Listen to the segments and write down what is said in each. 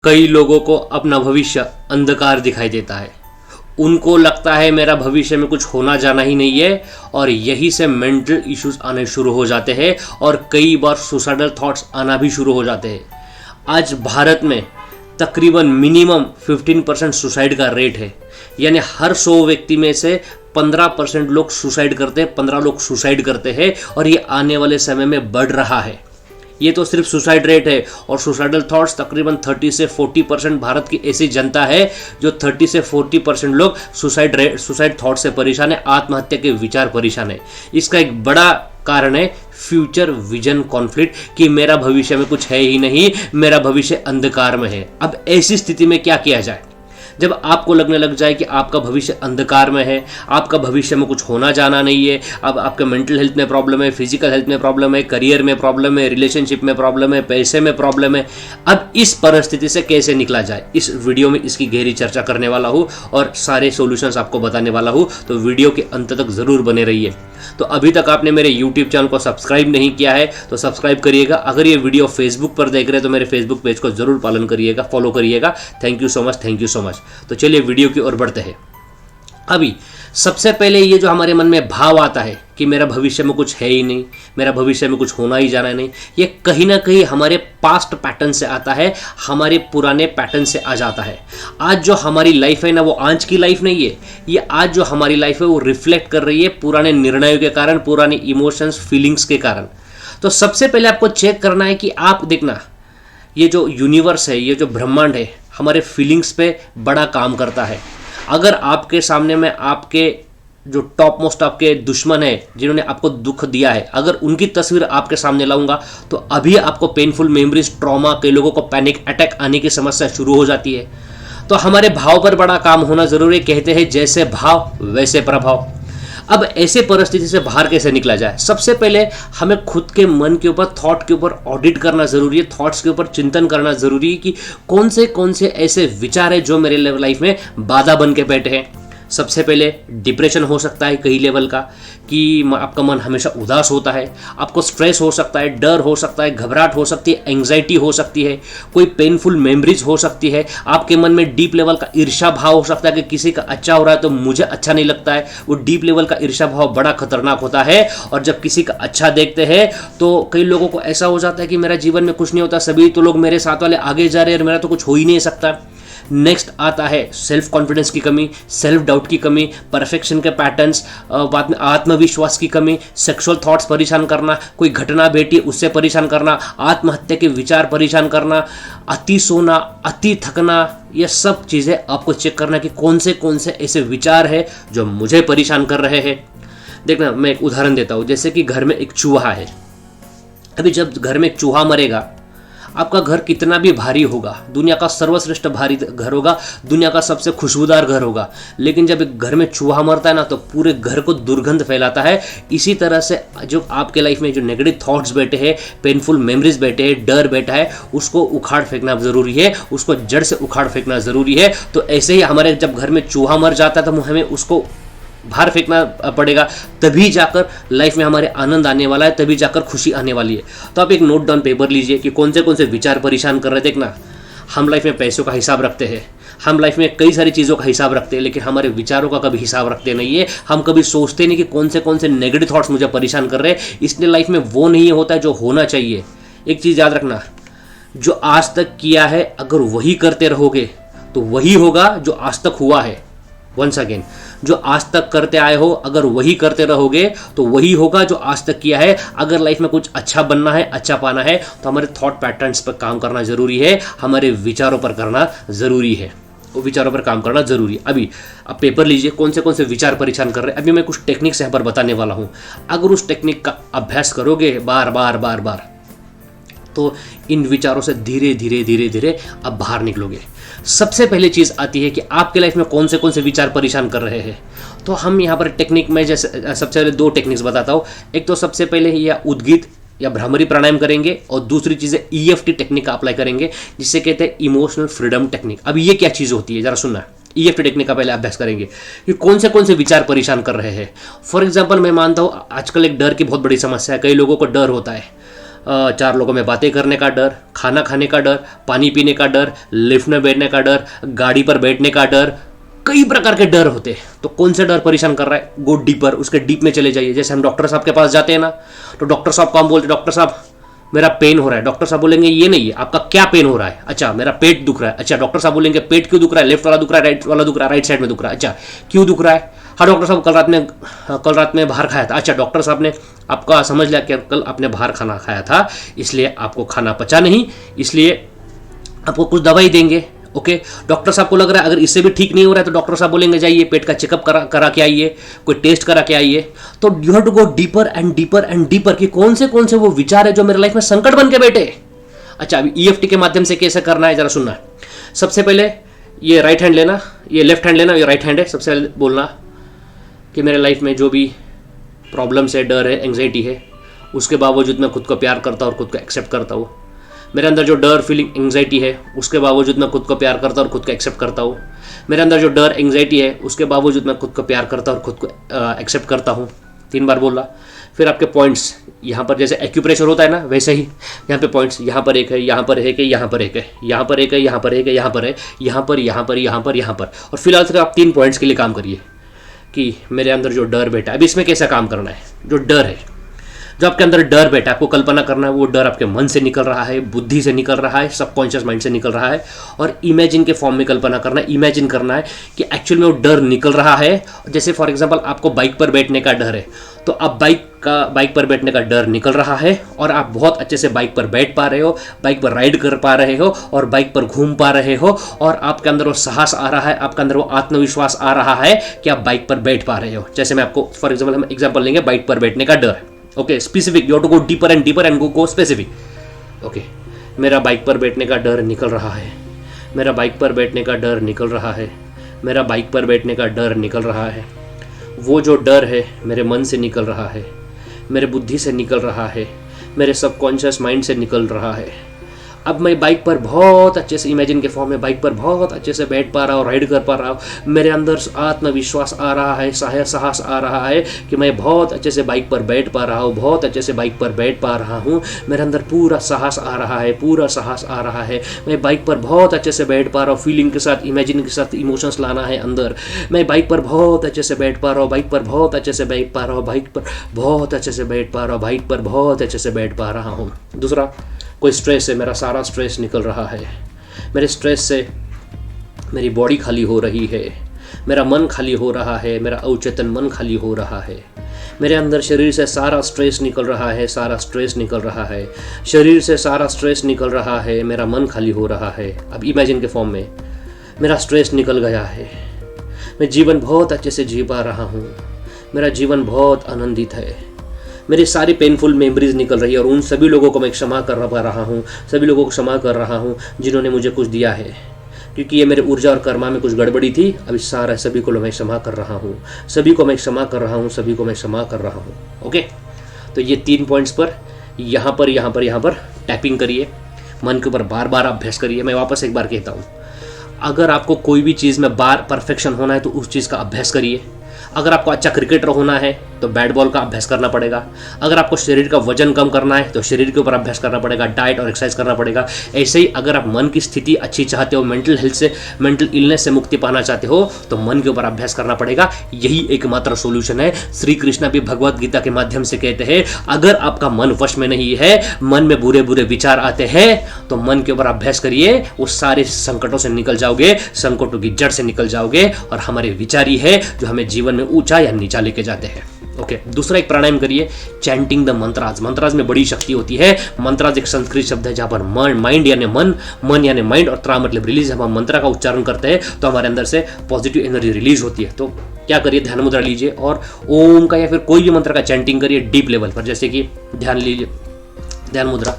कई लोगों को अपना भविष्य अंधकार दिखाई देता है। उनको लगता है मेरा भविष्य में कुछ होना जाना ही नहीं है और यही से मेंटल इश्यूज आने शुरू हो जाते हैं और कई बार सुसाइडल थॉट्स आना भी शुरू हो जाते हैं। आज भारत में तकरीबन मिनिमम 15% सुसाइड का रेट है, यानी हर 100 व्यक्ति में से 15% लोग सुसाइड करते हैं, 15 लोग सुसाइड करते हैं और ये आने वाले समय में बढ़ रहा है। ये तो सिर्फ सुसाइड रेट है और सुसाइडल थॉट्स तकरीबन 30 से 40% भारत की ऐसी जनता है जो 30 से 40% लोग सुसाइड थॉट से परेशान है, आत्महत्या के विचार परेशान है। इसका एक बड़ा कारण है फ्यूचर विजन कॉन्फ्लिक्ट कि मेरा भविष्य में कुछ है ही नहीं, मेरा भविष्य अंधकार में है। अब ऐसी स्थिति में क्या किया जाए? जब आपको लगने लग जाए कि आपका भविष्य अंधकार में है, आपका भविष्य में कुछ होना जाना नहीं है, अब आपके मेंटल हेल्थ में प्रॉब्लम है, फिजिकल हेल्थ में प्रॉब्लम है, करियर में प्रॉब्लम है, रिलेशनशिप में प्रॉब्लम है, पैसे में प्रॉब्लम है, अब इस परिस्थिति से कैसे निकला जाए, इस वीडियो में इसकी गहरी चर्चा करने वाला हूँ और सारे सॉल्यूशंस आपको बताने वाला हूँ। तो वीडियो के अंत तक जरूर बने रहिए। तो अभी तक आपने मेरे यूट्यूब चैनल को सब्सक्राइब नहीं किया है तो सब्सक्राइब करिएगा। अगर ये वीडियो फेसबुक पर देख रहे हैं तो मेरे फेसबुक पेज को जरूर पालन करिएगा, फॉलो करिएगा। Thank you so much, thank you so much. तो चलिए वीडियो की ओर बढ़ते हैं। अभी सबसे पहले ये जो हमारे मन में भाव आता है कि मेरा भविष्य में कुछ है ही नहीं, मेरा भविष्य में कुछ होना ही जाना नहीं, ये कहीं ना कहीं हमारे पास्ट पैटर्न से आता है, हमारे पुराने पैटर्न से आ जाता है। आज जो हमारी लाइफ है ना, वो आज की लाइफ नहीं है। ये आज जो हमारी लाइफ है वो रिफ्लेक्ट कर रही है पुराने निर्णयों के कारण, पुराने इमोशंस, फीलिंग्स के कारण। तो सबसे पहले आपको चेक करना है कि आप देखना, ये जो यूनिवर्स है, ये जो ब्रह्मांड है, हमारे फीलिंग्स पे बड़ा काम करता है। अगर आपके सामने में आपके जो टॉप मोस्ट आपके दुश्मन है, जिन्होंने आपको दुख दिया है, अगर उनकी तस्वीर आपके सामने लाऊंगा तो अभी आपको पेनफुल मेमोरीज, ट्रॉमा, कई लोगों को पैनिक अटैक आने की समस्या शुरू हो जाती है। तो हमारे भाव पर बड़ा काम होना जरूरी है। कहते हैं जैसे भाव वैसे प्रभाव। अब ऐसे परिस्थिति से बाहर कैसे निकला जाए? सबसे पहले हमें खुद के मन के ऊपर, थॉट के ऊपर ऑडिट करना जरूरी है, थॉट्स के ऊपर चिंतन करना जरूरी है कि कौन से ऐसे विचार है जो मेरे लाइफ में बाधा बन के बैठे हैं। सबसे पहले डिप्रेशन हो सकता है कई लेवल का, कि आपका मन हमेशा उदास होता है, आपको स्ट्रेस हो सकता है, डर हो सकता है, घबराहट हो सकती है, एंग्जाइटी हो सकती है, कोई पेनफुल मेमोरीज हो सकती है, आपके मन में डीप लेवल का ईर्ष्या भाव हो सकता है कि किसी का अच्छा हो रहा है तो मुझे अच्छा नहीं लगता है। वो डीप लेवल का ईर्ष्या भाव बड़ा खतरनाक होता है और जब किसी का अच्छा देखते हैं तो कई लोगों को ऐसा हो जाता है कि मेरा जीवन में कुछ नहीं होता, सभी तो लोग मेरे साथ वाले आगे जा रहे हैं और मेरा तो कुछ हो ही नहीं सकता। नेक्स्ट आता है सेल्फ कॉन्फिडेंस की कमी, सेल्फ डाउट की कमी, परफेक्शन के पैटर्न्स, बाद में आत्मविश्वास की कमी, सेक्सुअल थॉट्स परेशान करना, कोई घटना बेटी उससे परेशान करना, आत्महत्या के विचार परेशान करना, अति सोना, अति थकना, ये सब चीज़ें आपको चेक करना कि कौन से ऐसे विचार है जो मुझे परेशान कर रहे हैं। देखना, मैं एक उदाहरण देता हूँ। जैसे कि घर में एक चूहा है। अभी जब घर में एक चूहा मरेगा, आपका घर कितना भी भारी होगा, दुनिया का सर्वश्रेष्ठ भारी घर होगा, दुनिया का सबसे खुशबूदार घर होगा, लेकिन जब एक घर में चूहा मरता है ना तो पूरे घर को दुर्गंध फैलाता है। इसी तरह से जो आपके लाइफ में जो नेगेटिव थॉट्स बैठे हैं, पेनफुल मेमोरीज बैठे हैं, डर बैठा है, उसको उखाड़ फेंकना जरूरी है, उसको जड़ से उखाड़ फेंकना जरूरी है। तो ऐसे ही हमारे जब घर में चूहा मर जाता है तो हमें उसको बाहर फेंकना पड़ेगा, तभी जाकर लाइफ में हमारे आनंद आने वाला है, तभी जाकर खुशी आने वाली है। तो आप एक नोट डाउन पेपर लीजिए कि कौन से विचार परेशान कर रहे हैं। देखना, हम लाइफ में पैसों का हिसाब रखते हैं, हम लाइफ में कई सारी चीज़ों का हिसाब रखते हैं, लेकिन हमारे विचारों का कभी हिसाब रखते नहीं है। हम कभी सोचते नहीं कि कौन से नेगेटिव थॉट्स मुझे परेशान कर रहे हैं। इसलिए लाइफ में वो नहीं होता है जो होना चाहिए। एक चीज़ याद रखना, जो आज तक किया है अगर वही करते रहोगे तो वही होगा जो आज तक हुआ है। वंस अगेन, जो आज तक करते आए हो अगर वही करते रहोगे तो वही होगा जो आज तक किया है। अगर लाइफ में कुछ अच्छा बनना है, अच्छा पाना है तो हमारे थॉट पैटर्न्स पर काम करना जरूरी है, हमारे विचारों पर करना जरूरी है, वो विचारों पर काम करना जरूरी है। अभी आप पेपर लीजिए, कौन से विचार परेशान कर रहे हैं। अभी मैं कुछ टेक्निक्स यहाँ पर बताने वाला हूँ। अगर उस टेक्निक का अभ्यास करोगे बार बार तो इन विचारों से धीरे धीरे आप बाहर निकलोगे। सबसे पहले चीज़ आती है कि आपके लाइफ में कौन से विचार परेशान कर रहे हैं। तो हम यहाँ पर टेक्निक में जैसे सबसे पहले 2 टेक्निक्स बताता हूँ। एक तो सबसे पहले या उद्गीत या भ्रामरी प्राणायाम करेंगे और दूसरी चीज़ है EFT टेक्निक का अप्लाई करेंगे, जिससे कहते हैं इमोशनल फ्रीडम टेक्निक। अब ये क्या चीज़ होती है, जरा सुनना। EFT टेक्निक का पहले अभ्यास करेंगे कि कौन से विचार परेशान कर रहे हैं। फॉर एग्जाम्पल, मैं मानता हूँ आजकल एक डर की बहुत बड़ी समस्या है, कई लोगों को डर होता है। चार लोगों में बातें करने का डर, खाना खाने का डर, पानी पीने का डर, लिफ्ट में बैठने का डर, गाड़ी पर बैठने का डर, कई प्रकार के डर होते हैं। तो कौन से डर परेशान कर रहा है, गो डीपर, उसके डीप में चले जाइए। जैसे हम डॉक्टर साहब के पास जाते हैं ना, तो डॉक्टर साहब को हम बोलते हैं डॉक्टर साहब मेरा पेन हो रहा है। डॉक्टर साहब बोलेंगे ये नहीं है, आपका क्या पेन हो रहा है? अच्छा मेरा पेट दुख रहा है। अच्छा डॉक्टर साहब बोलेंगे पेट क्यों दुख रहा है? लेफ्ट वाला दुख रहा है, राइट वाला दुख रहा है, राइट साइड में दुख रहा है। अच्छा क्यों दुख रहा है? हाँ डॉक्टर साहब कल रात में बाहर खाया था। अच्छा डॉक्टर साहब ने आपका समझ लिया कि कल आपने बाहर खाना खाया था, इसलिए आपको खाना पचा नहीं, इसलिए आपको कुछ दवाई देंगे। ओके डॉक्टर साहब को लग रहा है अगर इससे भी ठीक नहीं हो रहा है तो डॉक्टर साहब बोलेंगे जाइए पेट का चेकअप करा के आइए, कोई टेस्ट करा के आइए। तो you have to go deeper and deeper and deeper कि कौन से वो विचार है जो मेरे लाइफ में संकट बन के बैठे। अच्छा अभी ईएफटी के माध्यम से कैसे करना है जरा सुनना। सबसे पहले ये राइट हैंड लेना, ये लेफ्ट हैंड लेना, ये राइट हैंड है। सबसे पहले बोलना कि मेरे लाइफ में जो भी प्रॉब्लम्स है, डर है, एंग्जाइटी है, उसके बावजूद मैं खुद को प्यार करता हूँ और खुद को एक्सेप्ट करता हूँ। मेरे अंदर जो डर, फीलिंग, एंग्जाइटी है, उसके बावजूद मैं खुद को प्यार करता हूँ और खुद को एक्सेप्ट करता हूँ। मेरे अंदर जो डर, एंग्जाइटी है, उसके बावजूद मैं खुद को प्यार करता हूँ और खुद को एक्सेप्ट करता हूँ। 3 बार बोला। फिर आपके पॉइंट्स यहाँ पर जैसे एक्यूप्रेशर होता है ना, वैसे ही यहाँ पे पॉइंट्स, यहाँ पर एक है, यहाँ पर एक है, यहाँ पर एक है, यहाँ पर एक है, यहाँ पर एक है, यहाँ पर है, यहाँ पर, यहाँ पर, यहाँ पर, यहाँ पर। और फिलहाल सिर्फ आप 3 पॉइंट्स के लिए काम करिए कि मेरे अंदर जो डर बैठा है, अब इसमें कैसा काम करना है। जो डर है, जो आपके अंदर डर बैठा है, आपको कल्पना करना है वो डर आपके मन से निकल रहा है, बुद्धि से निकल रहा है, सबकॉन्शियस माइंड से निकल रहा है, और इमेजिन के फॉर्म में कल्पना करना है, इमेजिन करना है कि एक्चुअल में वो डर निकल रहा है। जैसे फॉर एग्जांपल आपको बाइक पर बैठने का डर है, तो अब बाइक पर बैठने का डर निकल रहा है और आप बहुत अच्छे से बाइक पर बैठ पा रहे हो, बाइक पर राइड कर पा रहे हो और बाइक पर घूम पा रहे हो, और आपके अंदर वो साहस आ रहा है, आपके अंदर वो आत्मविश्वास आ रहा है कि आप बाइक पर बैठ पा रहे हो। जैसे मैं आपको फॉर एग्जाम्पल हम एग्जाम्पल लेंगे बाइक पर बैठने का डर। Okay specific, you have to go deeper and go specific. Okay मेरा बाइक पर बैठने का डर निकल रहा है, मेरा बाइक पर बैठने का डर निकल रहा है, मेरा बाइक पर बैठने का डर निकल रहा है। वो जो डर है मेरे मन से निकल रहा है, मेरे बुद्धि से निकल रहा है, मेरे सबकॉन्शियस माइंड से निकल रहा है। अब मैं बाइक पर बहुत अच्छे से इमेजिन के फॉर्म में बाइक पर बहुत अच्छे से बैठ पा रहा हूँ, राइड कर पा रहा हूँ। मेरे अंदर आत्मविश्वास आ रहा है, साहस आ रहा है कि मैं बहुत अच्छे से बाइक पर बैठ पा रहा हूँ, बहुत अच्छे से बाइक पर बैठ पा रहा हूँ। मेरे अंदर पूरा साहस आ रहा है, पूरा साहस आ रहा है। मैं बाइक पर बहुत अच्छे से बैठ पा रहा हूँ, फीलिंग के साथ, इमेजिन के साथ इमोशंस लाना है अंदर। मैं बाइक पर बहुत अच्छे से बैठ पा रहा हूँ, बाइक पर बहुत अच्छे से बैठ पा रहा हूँ, बाइक पर बहुत अच्छे से बैठ पा रहा हूँ, बाइक पर बहुत अच्छे से बैठ पा रहा हूँ। दूसरा, कोई स्ट्रेस है, मेरा सारा स्ट्रेस निकल रहा है, मेरे स्ट्रेस से मेरी बॉडी खाली हो रही है, मेरा मन खाली हो रहा है, मेरा अवचेतन मन खाली हो रहा है। मेरे अंदर शरीर से सारा स्ट्रेस निकल रहा है, सारा स्ट्रेस निकल रहा है, शरीर से सारा स्ट्रेस निकल रहा है, मेरा मन खाली हो रहा है। अब इमेजिन के फॉर्म में मेरा स्ट्रेस निकल गया है, मैं जीवन बहुत अच्छे से जी पा रहा हूँ, मेरा जीवन बहुत आनंदित है, मेरी सारी पेनफुल मेमोरीज निकल रही है, और उन सभी लोगों को मैं क्षमा कर रहा हूँ, सभी लोगों को क्षमा कर रहा हूँ जिन्होंने मुझे कुछ दिया है, क्योंकि ये मेरे ऊर्जा और कर्मा में कुछ गड़बड़ी थी। अभी सारा सभी को मैं क्षमा कर रहा हूँ, सभी को मैं क्षमा कर रहा हूँ, सभी को मैं क्षमा कर रहा हूँ। ओके तो ये 3 पॉइंट्स पर यहाँ पर टैपिंग करिए, मन के ऊपर बार बार अभ्यास करिए। मैं वापस एक बार कहता हूँ, अगर आपको कोई भी चीज़ में बार परफेक्शन होना है तो उस चीज़ का अभ्यास करिए। अगर आपको अच्छा क्रिकेटर होना है तो बैट बॉल का अभ्यास करना पड़ेगा। अगर आपको शरीर का वजन कम करना है तो शरीर के ऊपर अभ्यास करना पड़ेगा, डाइट और एक्सरसाइज करना पड़ेगा। ऐसे ही अगर आप मन की स्थिति अच्छी चाहते हो, मेंटल हेल्थ से, मेंटल इलनेस से मुक्ति पाना चाहते हो, तो मन के ऊपर अभ्यास करना पड़ेगा। यही एकमात्र सोल्यूशन है। श्री कृष्ण भी भगवत गीता के माध्यम से कहते हैं, अगर आपका मन वश में नहीं है, मन में बुरे बुरे विचार आते हैं, तो मन के ऊपर अभ्यास करिए, वो सारे संकटों से निकल जाओगे, संकटों की जड़ से निकल जाओगे। और हमारे विचार ही है जो हमें जीवन में ऊंचा या नीचा लेके जाते हैं। ओके दूसरा एक प्राणायाम करिए, चैंटिंग द मंत्राज। मंत्राज में बड़ी शक्ति होती है। मंत्राज एक संस्कृत शब्द है जहाँ पर माइंड यानी मन यानी माइंड, और त्रा मतलब रिलीज। जब हम मंत्र का उच्चारण करते हैं तो हमारे अंदर से पॉजिटिव एनर्जी रिलीज होती है। तो क्या करिए, ध्यान मुद्रा लीजिए और ओम का या फिर कोई भी मंत्र का चैंटिंग करिए डीप लेवल पर। जैसे कि ध्यान लीजिए, ध्यान मुद्रा,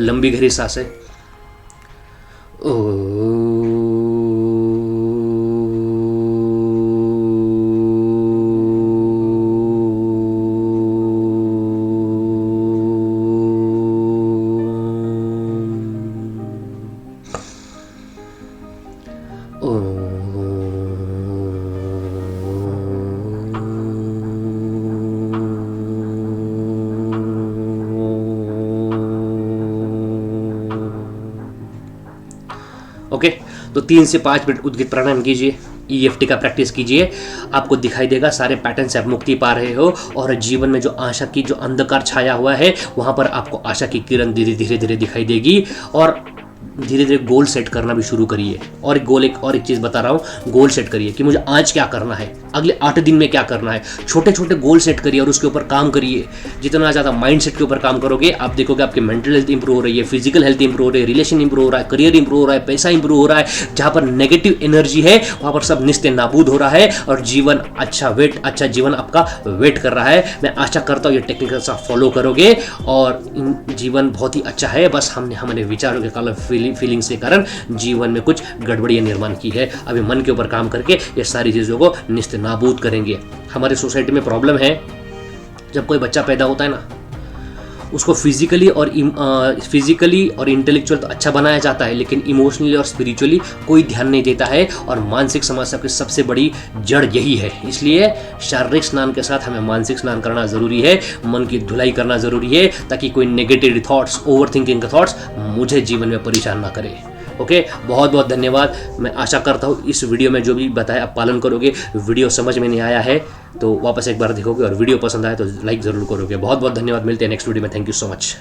लंबी गहरी सांसें, तो 3 से 5 मिनट उद्गीत प्राणायाम कीजिए, EFT का प्रैक्टिस कीजिए, आपको दिखाई देगा सारे पैटर्न से आप मुक्ति पा रहे हो और जीवन में जो आशा की जो अंधकार छाया हुआ है वहाँ पर आपको आशा की किरण धीरे धीरे दिखाई देगी। और धीरे धीरे गोल सेट करना भी शुरू करिए। और एक चीज़ बता रहा हूँ, गोल सेट करिए कि मुझे आज क्या करना है, अगले 8 दिन में क्या करना है। छोटे छोटे गोल सेट करिए और उसके ऊपर काम करिए। जितना ज़्यादा माइंडसेट के ऊपर काम करोगे आप देखोगे आपकी मेंटल हेल्थ इंप्रूव हो रही है, फिजिकल हेल्थ इंप्रूव हो रही है, रिलेशन इंप्रूव हो रहा है, करियर इंप्रूव हो रहा है, पैसा इंप्रूव हो रहा है। जहाँ पर नेगेटिव एनर्जी है वहाँ पर सब निस्ते नाबूद हो रहा है और जीवन अच्छा जीवन आपका वेट कर रहा है। मैं आशा करता हूँ ये टेक्निक आप फॉलो करोगे और जीवन बहुत ही अच्छा है। बस हमने हमारे विचारों के कारण फीलिंग्स के कारण जीवन में कुछ गड़बड़ियां निर्माण की है। अभी मन के ऊपर काम करके ये सारी चीज़ों को निस्ते नाबूद करेंगे। हमारे सोसाइटी में प्रॉब्लम है, जब कोई बच्चा पैदा होता है ना उसको फिजिकली और इंटेलेक्चुअल तो अच्छा बनाया जाता है, लेकिन इमोशनली और स्पिरिचुअली कोई ध्यान नहीं देता है और मानसिक समस्या की सबसे बड़ी जड़ यही है। इसलिए शारीरिक स्नान के साथ हमें मानसिक स्नान करना ज़रूरी है, मन की धुलाई करना ज़रूरी है, ताकि कोई नेगेटिव थॉट्स, ओवर थिंकिंग के थॉट्स मुझे जीवन में परेशान ना करे। ओके, बहुत बहुत धन्यवाद। मैं आशा करता हूँ इस वीडियो में जो भी बताया आप पालन करोगे। वीडियो समझ में नहीं आया है तो वापस एक बार देखोगे और वीडियो पसंद आए तो लाइक ज़रूर करोगे। बहुत बहुत धन्यवाद, मिलते हैं नेक्स्ट वीडियो में। Thank you so much.